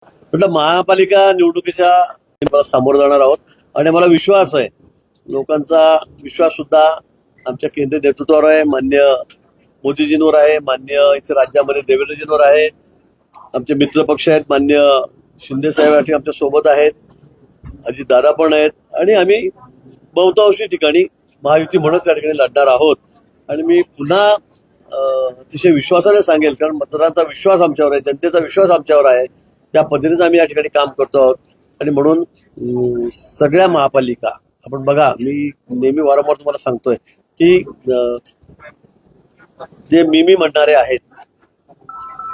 म्हटलं महापालिका निवडणुकीच्या सामोरं जाणार आहोत आणि मला विश्वास आहे, लोकांचा विश्वास सुद्धा आमच्या केंद्रीय नेतृत्वावर आहे, मान्य मोदीजींवर आहे, मान्य इथे राज्यामध्ये देवेंद्रजींवर आहे, आमचे मित्र पक्ष आहेत, मान्य शिंदे साहेब या ठिकाणी आमच्या सोबत आहेत, अजितदादा पण आहेत आणि आम्ही बहुतांशी ठिकाणी महायुती म्हणूनच त्या ठिकाणी लढणार आहोत. आणि मी पुन्हा अतिशय विश्वासाने सांगेल, कारण मतदारांचा विश्वास आमच्यावर आहे, जनतेचा विश्वास आमच्यावर आहे, त्या पद्धतीने आम्ही या ठिकाणी काम करतो आहोत. आणि म्हणून सगळ्या महापालिका आपण बघा, मी नेहमी वारंवार तुम्हाला सांगतोय की जे मी म्हणणारे आहेत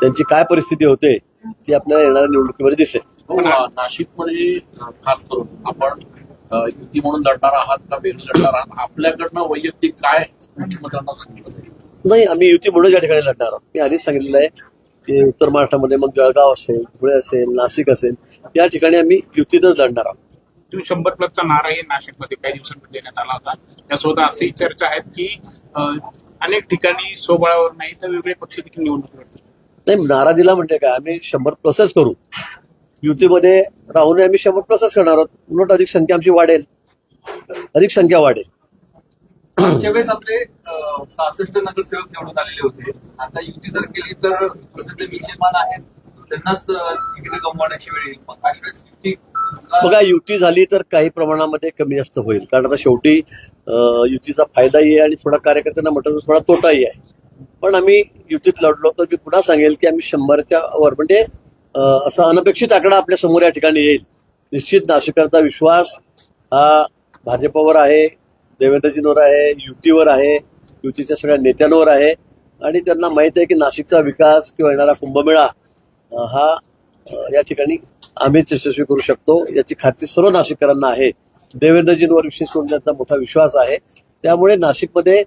त्यांची काय परिस्थिती होते ती आपल्याला येणाऱ्या निवडणुकीमध्ये दिसेल. नाशिकमध्ये खास करून आपण युती म्हणून लढणार आहात का वेगळं लढणार आहात, आपल्याकडनं वैयक्तिक काय मुख्यमंत्र्यांना सांगितलं? नाही, आम्ही युती म्हणून या ठिकाणी लढणार आहोत. मी आधीच सांगितलेलं आहे की उत्तर महाराष्ट्रामध्ये मग जळगाव असेल, धुळे असेल, नाशिक असेल, या ठिकाणी आम्ही युतीतच लढणार आहोत. तुम्ही 100+चा नाराही नाशिकमध्ये काही दिवसांपूर्वी देण्यात आला होता. त्यासोबत अशी चर्चा आहेत की अनेक ठिकाणी स्वबळावर नाही तर वेगळे पक्ष देखील निवडणूक लढतात. नाही, नारा दिला म्हणजे काय, आम्ही 100+च करू. युतीमध्ये राहून आम्ही 100+च करणार आहोत. उलट अधिक संख्या आमची वाढेल, अधिक संख्या वाढेल. मागच्या वेळेस आपले 66 नगरसेवक निवडून आलेले होते. आता युती जर केली तर जे विद्यमान आहेत त्यांनाच तिकडे गमवण्याची वेळ येईल. मग अशा वेळेस युती बघा, युती झाली तर काही प्रमाणामध्ये कमी जास्त होईल, कारण आता शेवटी युतीचा फायदाही आहे आणि थोडा कार्यकर्त्यांना म्हटलं थोडा तोटाही आहे. पण आम्ही युतीत लढलो तर मी पुन्हा सांगेल की आम्ही 100च्या वर, म्हणजे असा अनपेक्षित आकडा आपल्या समोर या ठिकाणी येईल. निश्चित नाशिककरांचा विश्वास हा भाजपवर आहे, देवेंद्रजींवर आहे, युतीवर आहे, युतीच्या सगळ्या नेत्यांवर आहे. आणि त्यांना माहित आहे की नाशिकचा विकास किंवा येणारा कुंभमेळा हा या ठिकाणी आम्हीच यशस्वी करू शकतो याची खात्री सर्व नाशिककरांना आहे. देवेंद्रजींवर विशेष करून त्यांचा मोठा विश्वास आहे. त्यामुळे नाशिकमध्ये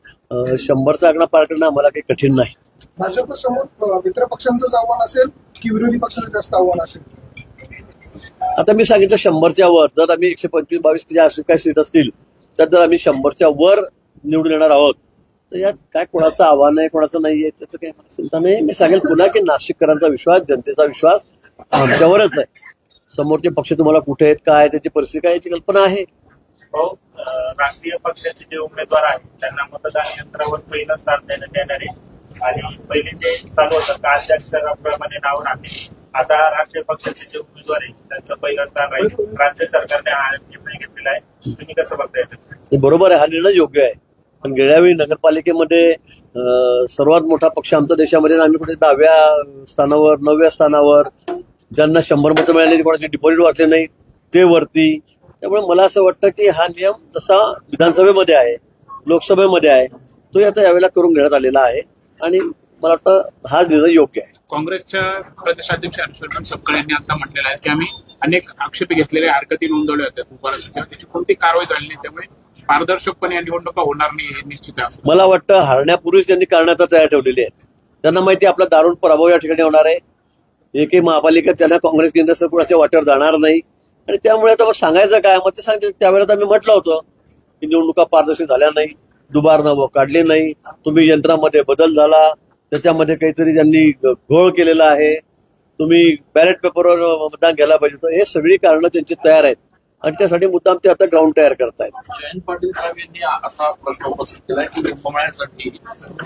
100चा आकडा पार करणं आम्हाला काही कठीण नाही. भाजपसमोर मित्र पक्षांचंच आव्हान असेल की विरोधी पक्षाचं जास्त आव्हान असेल? आता मी सांगितलं 100च्या वर. जर आम्ही 125-22 ज्या काही सीट असतील त्यात जर आम्ही 100च्या वर निवडून येणार आहोत तर यात काय कोणाचं आव्हान आहे कोणाचं नाही आहे त्याचं काही मला चिंता नाही. मी सांगेल पुन्हा की नाशिककरांचा विश्वास, जनतेचा विश्वास आमच्यावरच आहे. समोरचे पक्ष तुम्हाला कुठे आहेत, काय त्याची परिस्थिती काय याची कल्पना आहे. राष्ट्रीय पक्षाचे जे उमेदवार आहेत त्यांना मतदान यंत्रावर पहिलं स्थान देण्यात येणार आहे. आणि पहिले जे चालू होतं का अध्यक्षाप्रमाणे नाव राहते, आता राष्ट्रीय पक्षाचे जे उमेदवार आहेत त्यांचं पहिलं स्थान राहील. राज्य सरकारने हा निर्णय घेतलेला आहे. तुम्ही कसं बघता येतं? बरोबर आहे, हा निर्णय योग्य आहे. पण गेल्यावेळी नगरपालिकेमध्ये सर्वात मोठा पक्ष आमच्या देशामध्ये, आम्ही कुठे 10व्या स्थानावर, 9व्या स्थानावर, ज्यांना 100 मतं मिळाली कोणाची डिपॉझिट वाचले नाही ते वरती. त्यामुळे मला असं वाटतं की हा नियम तसा विधानसभेमध्ये आहे, लोकसभेमध्ये आहे, तो आता यावेळेला करून घेण्यात आलेला आहे आणि मला वाटतं हा निर्णय योग्य आहे. काँग्रेसच्या प्रदेशाध्यक्ष हर्षवर्धन सपकाळ यांनी आता म्हटलेलं आहे की आम्ही अनेक आक्षेप घेतलेले हरकती नोंदवल्या होत्या उपाध्यक्षांच्या, त्याची कोणती कारवाई झाली नाही, त्यामुळे पारदर्शकपणे या निवडणुका होणार नाही हे निश्चित आहे. मला वाटतं हरण्यापूर्वीच त्यांनी कारणं तयार ठेवलेली आहेत. त्यांना माहिती आपला दारुण पराभव या ठिकाणी होणार आहे. एकही महापालिका त्यांना काँग्रेस केंद्र सरकारच्या वाटेवर जाणार नाही. आणि त्यामुळे आता मग सांगायचं काय, मग ते सांगते त्यावेळेला आम्ही म्हटलं होतं की निवडणुका पारदर्शक झाल्या नाही, दुबार नावं काढली नाही, तुम्ही यंत्रामध्ये बदल झाला, त्याच्यामध्ये काहीतरी त्यांनी घोळ केलेला आहे, तुम्ही बॅलेट पेपरवर मतदान घ्यायला पाहिजे होतं. हे सगळी कारणं त्यांची तयार आहेत आणि त्यासाठी मुद्दाम ते आता ग्राउंड तयार करतायत. जयंत पाटील साहेब यांनी असा प्रश्न उपस्थित केलाय की कुंभमेळ्यासाठी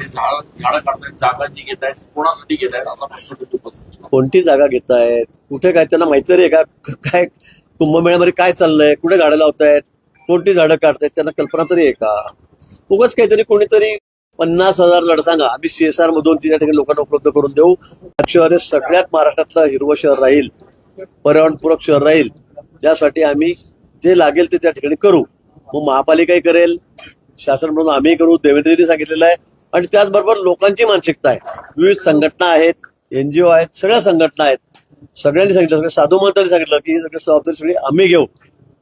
झाडं काढतायत, जागा जी घेत आहेत कोणासाठी घेत आहेत असा प्रश्न उपस्थित. कोणती जागा घेतायत, कुठे काय, त्यांना माहिती आहे का काय कुंभमेळ्यामध्ये काय चाललंय, कुठे झाडं लावतायत, कोणती झाडं काढतायत, त्यांना कल्पना तरी आहे का? उगाच काहीतरी कोणीतरी 50,000 झाडं सांगा, आम्ही CSR मधून त्या ठिकाणी लोकांना उपलब्ध करून देऊ. शहर हे सगळ्यात महाराष्ट्रातलं हिरवं शहर राहील, पर्यावरणपूरक शहर राहील. त्यासाठी आम्ही जे लागेल ते त्या ठिकाणी करू. मग महापालिकाही करेल, शासन म्हणून आम्ही करू, देवेंद्रजींनी सांगितलेलं आहे. आणि त्याचबरोबर लोकांची मानसिकता आहे, विविध संघटना आहेत, NGO आहेत, सगळ्या संघटना आहेत, सगळ्यांनी सांगितलं, सगळ्या साधू महंतांनी सांगितलं की सगळी जबाबदारी सगळी आम्ही घेऊ,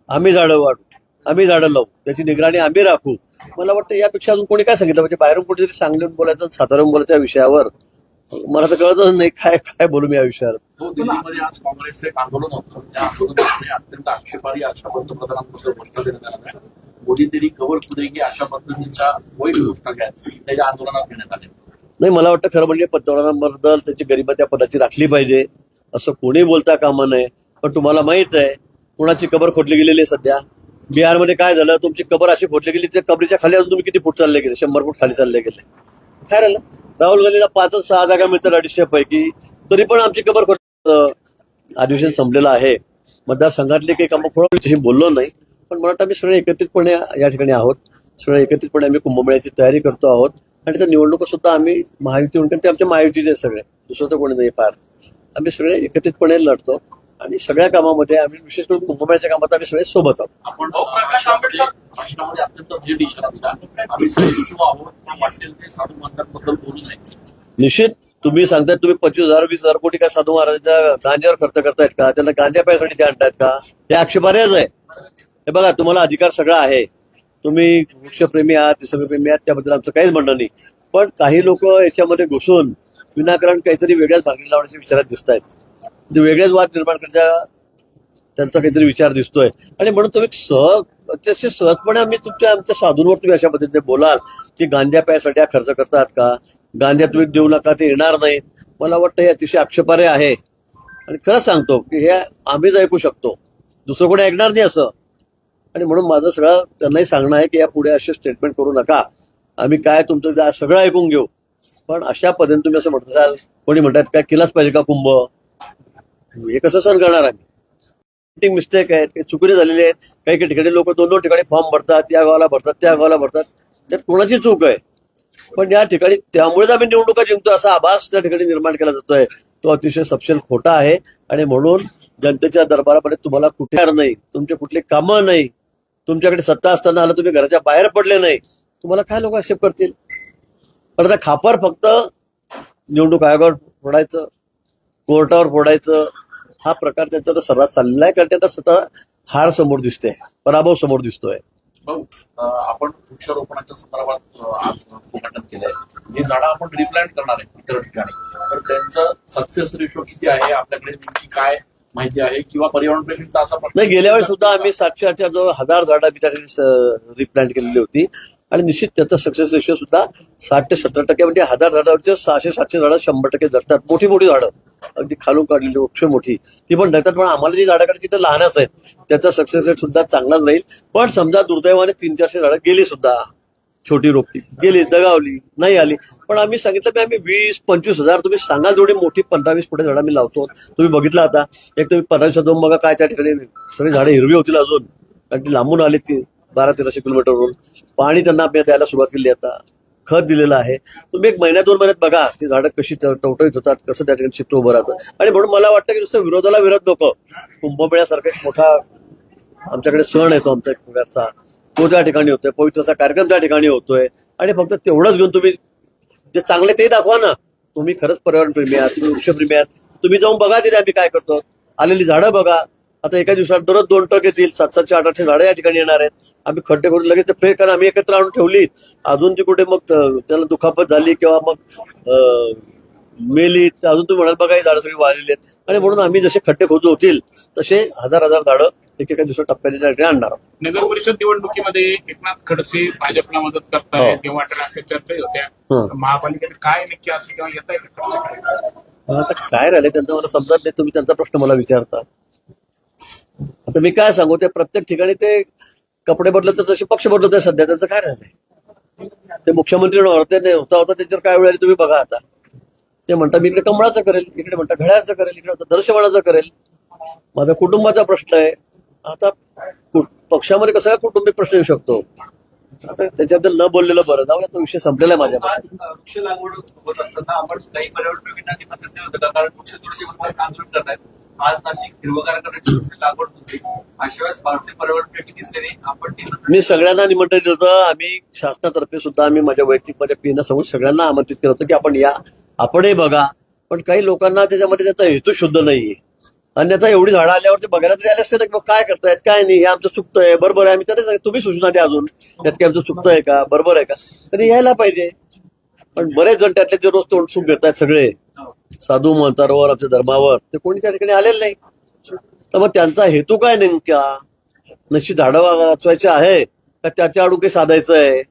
आम्ही झाडं वाढू, आम्ही झाडं लावू, त्याची निगराणी आम्ही राखू. मला वाटतं यापेक्षा अजून कोणी काय सांगितलं, म्हणजे बाहेरून कोणीतरी सांगलीहून बोलायचं, साताऱ्याहून बोलायचं या विषयावर मला तर कळतच नाही काय काय बोलू मी या विषयावर. दिल्लीमध्ये आज काँग्रेसचं एक आंदोलन होतं, त्या आंदोलनामध्ये अत्यंत आक्षेपार्ह अशा पंतप्रधानांबद्दल घोषणा देण्यात आल्या. मोदी तेरी कवर खुदेगी अशा पद्धतीच्या वाईट घोषणा त्याच्या आंदोलनात घेण्यात आल्या. नाही, मला वाटतं खरं म्हणजे पंतप्रधानांबद्दल त्याची गरिमा त्या पदाची राखली पाहिजे. असं कोणी बोलता कामा नये. पण तुम्हाला माहित आहे कुणाची कबर खोदली गेलेली आहे सध्या. बिहारमध्ये काय झालं, तुमची कबर अशी खोदली गेली, त्या कबरीच्या खाली अजून तुम्ही किती फूट चालले गेले, 100 फूट खाली चालले गेले. काय राहिलं, राहुल गांधीला 5-6 जागा मिळतात 250 पैकी, तरी पण आमची कबर खोद. अधिवेशन संपलेलं आहे, मतदारसंघातले काही कामं खोडा बोललो नाही, पण मला वाटतं आम्ही सगळे एकत्रितपणे या ठिकाणी आहोत. सगळे एकत्रितपणे आम्ही कुंभमेळ्याची तयारी करतो आहोत आणि त्या निवडणुका सुद्धा आम्ही महायुती म्हणून, ते आमच्या महायुतीचे आहेत सगळे, दुसरं तर कोणी नाही फार. आम्ही सगळे एकत्रितपणे लढतो आणि सगळ्या कामामध्ये आम्ही, विशेष करून कुंभमेळ्याच्या कामात आम्ही सगळे सोबत आहोत. आपण प्रकाश आंबेडकर प्रश्नामध्ये अत्यंत थेट इशारा दिला. आम्ही सहिष्णू आहोत, पण वाटेल ते साधू महाराजांबद्दल बोलू नये. निश्चित तुम्ही सांगताय, तुम्ही 25,000-20,000 कोटी काय साधू महाराजांच्या गांजावर खर्च करतायत का, त्यांना गांजा प्यायसाठी ते आणतायत का, हे आक्षेपार्हच आहे. हे बघा, तुम्हाला अधिकार सगळा आहे, तुम्ही वृक्षप्रेमी आहात, निसर्गप्रेमी आहात, त्याबद्दल आमचं काहीच म्हणणं नाही. पण काही लोक याच्यामध्ये घुसून विनाकारण काहीतरी वेगळ्याच भागणी लावण्याच्या विचारात दिसत आहेत, वेगळेच वाद निर्माण करण्याचा त्यांचा काहीतरी विचार दिसतोय. आणि म्हणून तुम्ही अतिशय सहजपणे आमच्या साधूंवर तुम्ही अशा पद्धतीने बोलाल की गांजा प्यायसाठी खर्च करतात का, गांजा तुम्ही देऊ नका, ते येणार नाही. मला वाटतं हे अतिशय आक्षेपार्ह आहे. आणि खरं सांगतो की हे आम्हीच ऐकू शकतो, दुसरं कोणी ऐकणार नाही असं. आणि म्हणून माझं सगळं त्यांनाही सांगणं आहे की या पुढे असे स्टेटमेंट करू नका, आम्ही काय तुमचं सगळं ऐकून घेऊ. पण अशा पद्धतीने तुम्ही असं म्हणत असाल, कोणी म्हणतात काय केलाच पाहिजे का कुंभ, हे कसं सहन करणार आम्ही. मिस्टेक आहेत, काही चुकीने झालेले आहेत. काही काही ठिकाणी लोक 2-2 ठिकाणी फॉर्म भरतात, या गावाला भरतात, त्या गावाला भरतात, त्यात कोणाची चूक आहे. पण या ठिकाणी त्यामुळेच आम्ही निवडणुका जिंकतो असा आभास त्या ठिकाणी निर्माण केला जातोय, तो अतिशय सपशेल खोटा आहे. आणि म्हणून जनतेच्या दरबारामध्ये तुम्हाला कुठे नाही, तुमचे कुठले कामं नाही, तुमच्याकडे सत्ता असताना आलं तुम्ही घराच्या बाहेर पडले नाही, तुम्हाला काय लोक एक्सेप्ट करतील. पण आता खापर फक्त निवडणूक आयोगावर फोडायचं, कोर्टावर फोडायचं, हा प्रकार त्यांचा तर सर्वात चाललेला आहे. कारण त्यांना स्वतः हार समोर दिसते, पराभव समोर दिसतोय. भाऊ, आपण वृक्षारोपणाच्या संदर्भात आज उद्घाटन केलंय. ही झाडं आपण रिप्लांट करणार आहे इतर ठिकाणी, तर त्यांचं सक्सेस रेशो किती आहे, आपल्याकडे नेमकी काय माहिती आहे, किंवा पर्यावरण प्रेमींचा असा नाही, गेल्या वेळेस सुद्धा आम्ही 700-800 जो 1000 झाडं रिप्लांट केलेली होती आणि निश्चित त्याचा सक्सेस रेशो सुद्धा 60 ते 70%, म्हणजे 1000 झाडावरचे 600-700 झाडं 100% धरतात. मोठी मोठी झाडं अगदी खालून काढलेली वृक्ष मोठी ती पण धरतात. पण आम्हाला जी झाडं काढायची तिथं लहानच आहेत, त्याचा सक्सेस रेट सुद्धा चांगलाच राहील. पण समजा दुर्दैवाने 300-400 झाडं गेली सुद्धा, छोटी रोपटी गेली, दगावली, नाही आली. पण आम्ही सांगितलं की आम्ही 20-25 हजार, तुम्ही सांगा जेवढी मोठी 15-20 फुटे झाडं मी लावतो. तुम्ही बघितलं आता, एक तुम्ही 15 जाऊन बघा काय त्या ठिकाणी सगळी झाडं हिरवी होतील अजून, कारण ती लांबून आली ती 1200-1300 किलोमीटरवरून. पाणी त्यांना आम्ही द्यायला सुरुवात केली, आता खत दिलेलं आहे. तुम्ही 1 महिन्यात 2 महिन्यात बघा ती झाडं कशी टवटवीत होतात, कसं त्या ठिकाणी चित्र उभं राहतं. आणि म्हणून मला वाटतं की नुसतं विरोधाला विरोध नको, कुंभमेळ्यासारखा एक मोठा आमच्याकडे सण येतो आमच्या पुण्याचा, तो त्या ठिकाणी होतोय, पवित्रचा कार्यक्रम त्या ठिकाणी होतोय. आणि फक्त तेवढंच घेऊन तुम्ही जे चांगले ते दाखवा ना. तुम्ही खरंच पर्यावरण प्रेमी आहात, तुम्ही वृक्षप्रेमी आहात, तुम्ही जाऊन बघा तिथे आम्ही काय करतो. आलेली झाडं बघा. आता एका दिवसात दररोज 2 ट्रक येतील, 700, 800 झाडं या ठिकाणी येणार आहेत. आम्ही खड्डे करून लगेच ते फ्रेश, कारण आम्ही एकत्र आणून ठेवली, अजून ती कुठे मग त्याला दुखापत झाली किंवा मग मेली, अजून तुम्ही म्हणाल बघा ही झाडं सगळी वाळलेली आहेत. आणि म्हणून आम्ही जसे खड्डे खोदू होतील तसे 1000 झाडं एकेका दिवसात टप्प्याने त्या ठिकाणी आणणार आहोत. नगर परिषद निवडणुकीमध्ये एकनाथ खडसे भाजपला मदत करताय किंवा अशा चर्चा होत्या, महापालिकेत काय नक्की असं किंवा येत आहे. आता काय राहिले त्यांचं मला समजत नाही, तुम्ही त्यांचा प्रश्न मला विचारता. आता मी काय सांगू, ते प्रत्येक ठिकाणी ते कपडे बदलत तसे पक्ष बदलत आहे सध्या, त्यांचं काय राहिलंय. ते मुख्यमंत्री होते होता त्याच्यावर काय वेळ तुम्ही बघा. आता ते म्हणतात मी इकडे कमळाचं करेल, इकडे म्हणतात घड्याळाचं करेल, इकडे म्हणतात दर्शवणाचं करेल. माझा कुटुंबाचा प्रश्न आहे. आता पक्षामध्ये कसा कुटुंबिक प्रश्न येऊ शकतो. आता त्याच्याबद्दल न बोललेलं बरं, जाऊ तो विषय संपलेला आहे माझ्या. आज वृक्ष लागवड होत असताना आपण काही पर्यावरण प्रेमींना निमंत्रण दिलं होतं का, कारण वृक्षतोडीवर आंदोलन करतायत. आज नाशिक हिरवगार करण्याची वृक्ष लागवड होते, अशा वेळेस फारसे पर्यावरण प्रेमी दिसले नाही. आपण मी सगळ्यांना निमंत्रण दिलं होतं. आम्ही शासनातर्फे सुद्धा आम्ही माझ्या वैयक्तिक माझ्या पीना सांगून सगळ्यांना आमंत्रित केलं होतं की आपण या, आपणही बघा. पण काही लोकांना त्याच्यामध्ये त्याचा हेतू शुद्ध नाहीये. अन्यथा एवढी झाडं आल्यावर ते बघायला तरी आले असते ना, मग काय करतायत काय नाही, हे आमचं चुकतंय, बरोबर आहे. आम्ही त्याने सांगितलं तुम्ही सूचना द्या अजून, त्यात काय आमचं चुकतंय का, बरोबर आहे का, तरी यायला पाहिजे. पण बरेच जण त्यातले जे रोज तोंड सुख घेतात सगळे साधू महंतांवर, आमच्या धर्मावर, ते कोणी त्या ठिकाणी आलेलं नाही. तर मग त्यांचा हेतू काय नेमका, नशी झाडं वाचवायचे आहे का त्याच्या आडू काही साधायचं आहे.